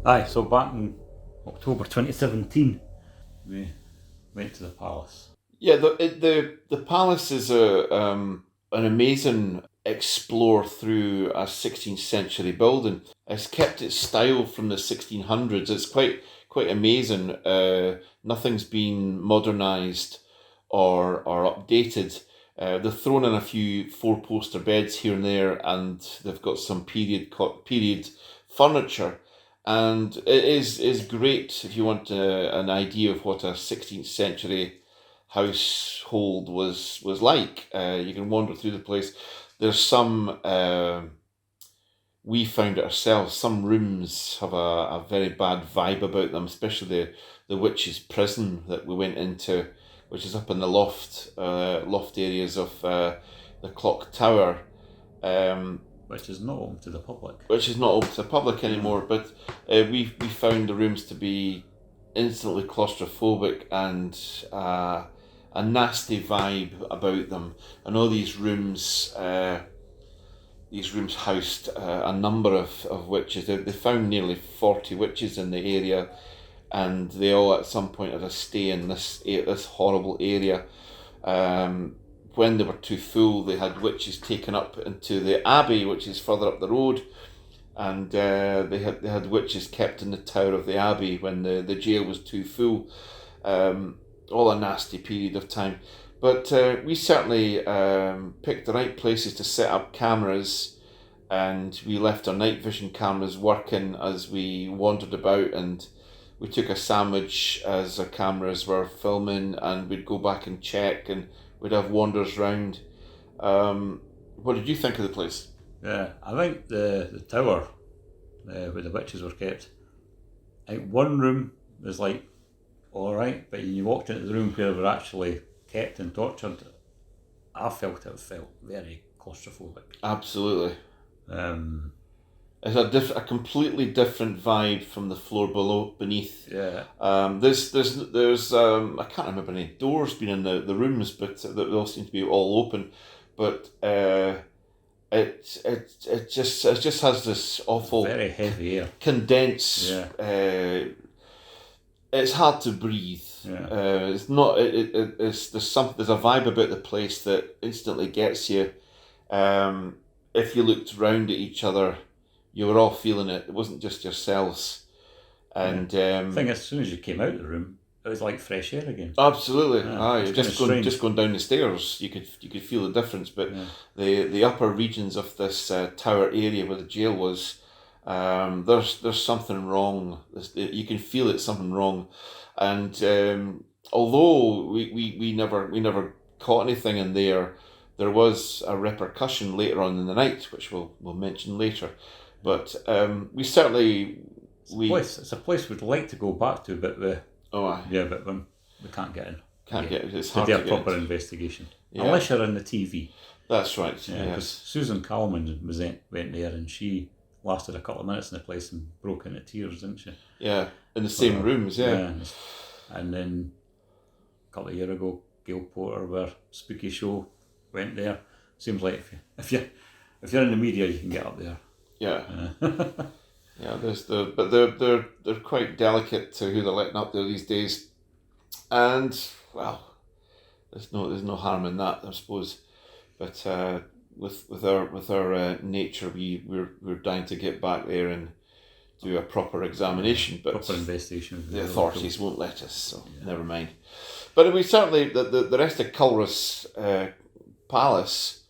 Aye, so back in October 2017, we went to the palace. Yeah, the palace is an amazing explore through a 16th century building. It's kept its style from the 1600s. It's quite amazing. Nothing's been modernised or updated. They've thrown in a few four-poster beds here and there, and they've got some period furniture. And it is great if you want an idea of what a 16th century household was like. You can wander through the place. There's some, we found it ourselves, some rooms have a very bad vibe about them, especially the witch's prison that we went into, which is up in the loft areas of the clock tower. Which is not open to the public. Which is not open to the public anymore, but we found the rooms to be instantly claustrophobic and a nasty vibe about them. And all these rooms housed a number of witches. They found nearly 40 witches in the area, and they all at some point had a stay in this horrible area. When they were too full, they had witches taken up into the abbey, which is further up the road, and they had witches kept in the tower of the abbey when the jail was too full. All a nasty period of time, but we certainly picked the right places to set up cameras, and we left our night vision cameras working as we wandered about, and we took a sandwich as our cameras were filming, and we'd go back and check, and we'd have wanders round. What did you think of the place? Yeah, I think the tower where the witches were kept, like one room was like alright, but you walked into the room where they were actually kept and tortured, I felt very claustrophobic. Absolutely. Um, It's a completely different vibe from the floor beneath. yeah. There's I can't remember any doors being in the rooms, but they all seem to be all open. But it just has this awful Very heavy air. condense. Yeah. It's hard to breathe. Yeah. It's not. It's there's a vibe about the place that instantly gets you. If you looked round at each other, you were all feeling it. It wasn't just yourselves. And I think as soon as you came out of the room, it was like fresh air again. Absolutely. Yeah, Just going down the stairs, you could feel the difference. But the upper regions of this tower area where the jail was, there's something wrong. You can feel it's something wrong, and although we never caught anything in there, there was a repercussion later on in the night, which we'll mention later. But we certainly It's a place we'd like to go back to, but we can't get in. Can't get it. It's to hard do to a get proper into. investigation, Yeah. unless you're in the TV. That's right. Yeah, because Yes. Susan Calman went there, and she lasted a couple of minutes in the place and broke into tears, didn't she? Yeah. In the same rooms. Yeah. And then a couple of years ago, Gail Porter, where Spooky Show went there. Seems like if you're in the media, you can get up there. Yeah. Yeah. But they're quite delicate to who they're letting up there these days, and well, there's no harm in that, I suppose. But with our nature, we're dying to get back there and do a proper examination, but Proper investigation. the authorities won't let us, so never mind. But we certainly the rest of Culross Palace,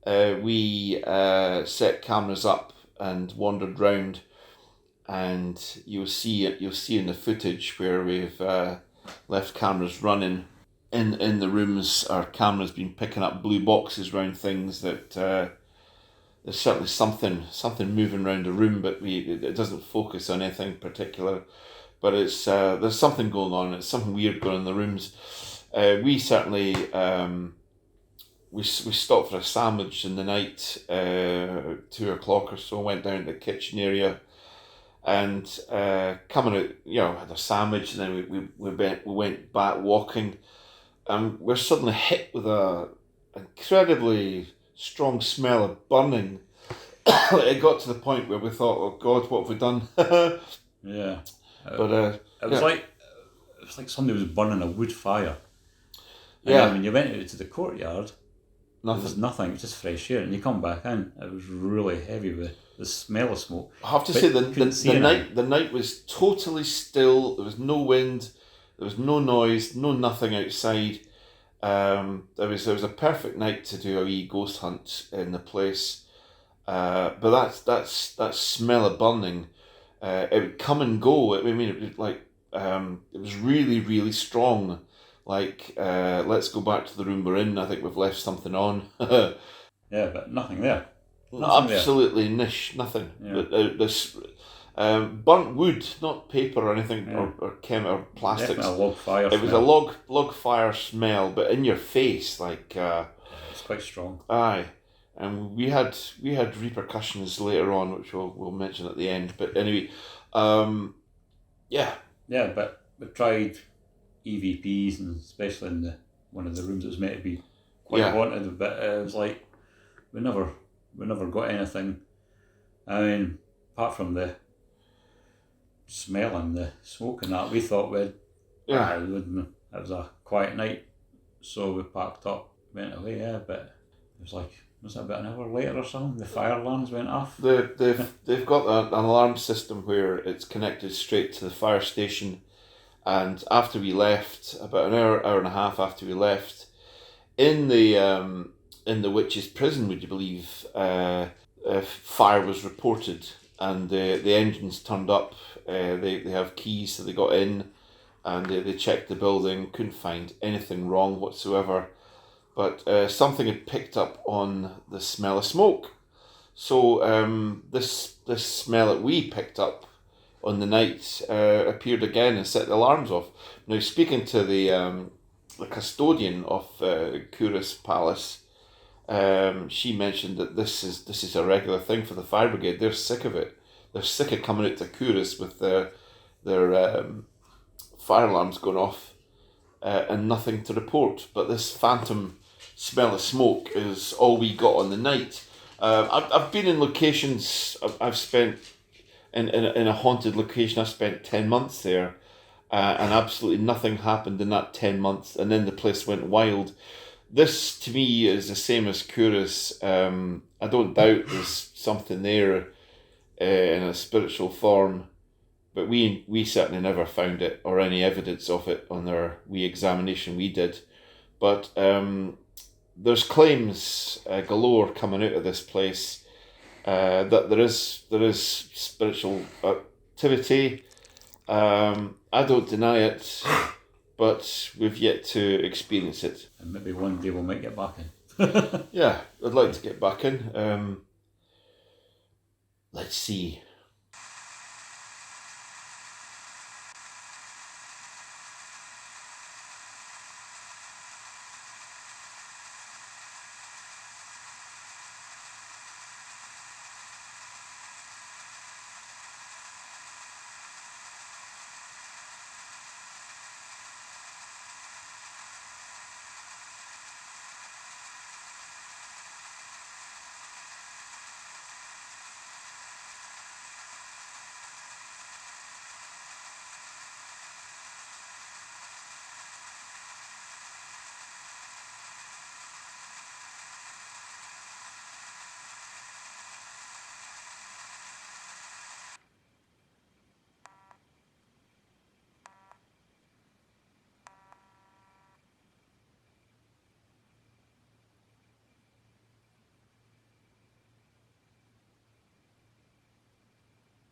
we set cameras up and wandered round, and you'll see in the footage where we've left cameras running in the rooms. Our cameras been picking up blue boxes around things that there's certainly something moving around the room, but it doesn't focus on anything particular. But it's there's something going on. It's something weird going on in the rooms. We certainly we stopped for a sandwich in the night, 2:00 or so. Went down to the kitchen area, and coming out, had a sandwich, and then we went back walking, and we're suddenly hit with a incredibly strong smell of burning. It got to the point where we thought, "Oh God, what have we done?" Yeah. But It was yeah. like somebody was burning a wood fire. And Yeah. then when you went out to the courtyard, there was Nothing. nothing. It was just fresh air, and you come back in. It was really heavy with the smell of smoke. I have to But say you couldn't see anything. the night was totally still. There was no wind. There was no noise. No nothing outside. There was a perfect night to do a wee ghost hunt in the place. But that smell of burning, it would come and go. I mean, it was like it was really really strong. Like let's go back to the room we're in. I think we've left something on. Yeah, but nothing there. Nothing there. Absolutely nish, nothing. Yeah. This burnt wood, not paper or anything, Yeah. or or plastics. Definitely a log fire. It was a log fire smell, but in your face, like It's quite strong. aye. And we had repercussions later on, which we'll mention at the end. But anyway, yeah, Yeah, but we tried EVPs, and especially in the one of the rooms that was meant to be quite Yeah. haunted. But it was like we never got anything. I mean, apart from the smell and the smoke and that, we thought yeah. it was a quiet night, so we packed up, went away. Yeah, but it was like, was it about an hour later or something? The fire alarms went off. They've got an alarm system where it's connected straight to the fire station, and after we left, about an hour and a half after we left, in the witches' prison, would you believe, fire was reported, and the engines turned up. They have keys, so they got in, and they checked the building, couldn't find anything wrong whatsoever, but something had picked up on the smell of smoke. So this smell that we picked up on the night appeared again and set the alarms off. Now, speaking to the custodian of Kouros Palace, she mentioned that this is a regular thing for the fire brigade. They're sick of it. They're sick of coming out to Kouros with their fire alarms going off and nothing to report. But this phantom smell of smoke is all we got on the night. I've been in locations. I've spent in a haunted location. I spent 10 months there, and absolutely nothing happened in that 10 months. And then the place went wild. This to me is the same as Kouros. I don't doubt there's something there in a spiritual form, but we certainly never found it or any evidence of it on our examination we did. But there's claims galore coming out of this place that there is spiritual activity. I don't deny it, but we've yet to experience it. And maybe one day we might get back in. Yeah, I'd like to get back in. Let's see.